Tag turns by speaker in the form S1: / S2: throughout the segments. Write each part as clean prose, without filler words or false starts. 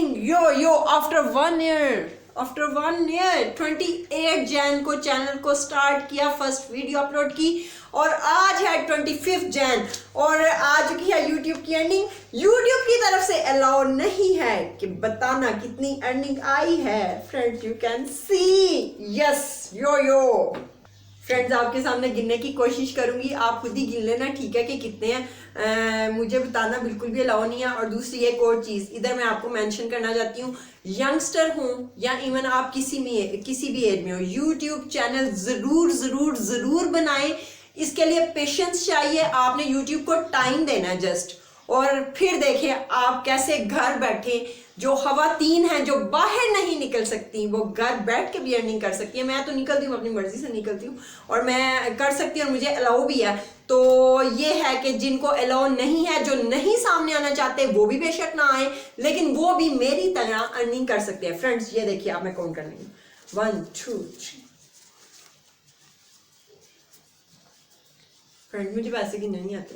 S1: Earning यो after 1 year 28 Jain को channel को start किया, फर्स्ट वीडियो अपलोड की और आज है 25 जैन और आ चुकी है यूट्यूब की अर्निंग। यूट्यूब की तरफ से अलाउ नहीं है कि बताना कितनी अर्निंग आई है। Friends you can see, yes yo friends आपके सामने गिनने की कोशिश करूंगी, आप खुद ही गिन लेना ठीक है कि कितने हैं। मुझे बताना बिल्कुल भी अलाउ नहीं है। और दूसरी एक और चीज़ इधर मैं आपको मेंशन करना चाहती हूँ, यंगस्टर हूँ या इवन आप किसी भी एज में हो, यूट्यूब चैनल ज़रूर बनाएं। इसके लिए पेशेंस चाहिए, आपने यूट्यूब को टाइम देना है जस्ट, और फिर देखिए आप कैसे घर बैठे जो खवातीन हैं जो बाहर नहीं निकल सकती वो घर बैठ के भी अर्निंग कर सकती है। मैं तो निकलती हूँ, अपनी मर्जी से निकलती हूँ और मैं कर सकती हूँ और मुझे अलाउ भी है। तो ये है कि जिनको अलाउ नहीं है, जो नहीं सामने आना चाहते, वो भी बेशक ना आए, लेकिन वो भी मेरी तरह अर्निंग कर सकते हैं। फ्रेंड्स ये देखिए, आप मैं काउंट कर रही हूँ 1 2 3। फ्रेंड्स मुझे पैसे गिनने नहीं आते।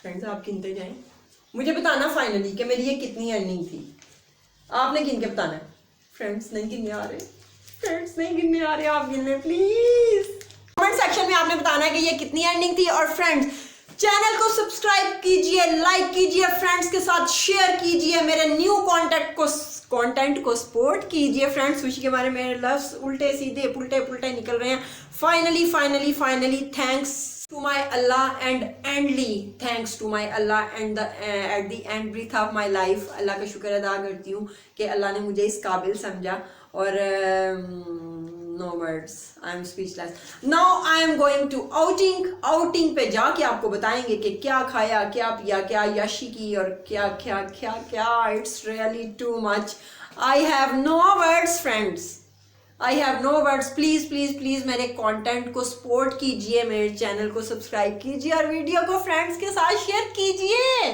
S1: फ्रेंड्स आप गिनते जाएं, मुझे बताना फाइनली कि मेरी ये कितनी अर्निंग थी। आपने गिन के बताना है। फ्रेंड्स नहीं गिनने आ रहे, आप गिन लें प्लीज। कमेंट सेक्शन में आपने बताना है कि ये कितनी अर्निंग थी। और फ्रेंड्स चैनल को सब्सक्राइब कीजिए, लाइक कीजिए, फ्रेंड्स के साथ शेयर कीजिए, मेरे न्यू कंटेंट को सपोर्ट कीजिए। फ्रेंड्स खुशी के बारे में मेरे लफ्ज उल्टे सीधे पुल्टे निकल रहे हैं। Finally thanks to my Allah and endly thanks to my Allah and at the end breath of my life। अल्लाह का शुक्र अदा करती हूँ कि अल्लाह ने मुझे इस काबिल समझा। और no words, I am speechless। Now I am going to outing पे जाके आपको बताएंगे कि क्या खाया, क्या पिया, क्या याशी की और क्या it's really too much। I have no words friends, I have no words। Please मेरे कंटेंट को सपोर्ट कीजिए, मेरे चैनल को सब्सक्राइब कीजिए और वीडियो को फ्रेंड्स के साथ शेयर कीजिए।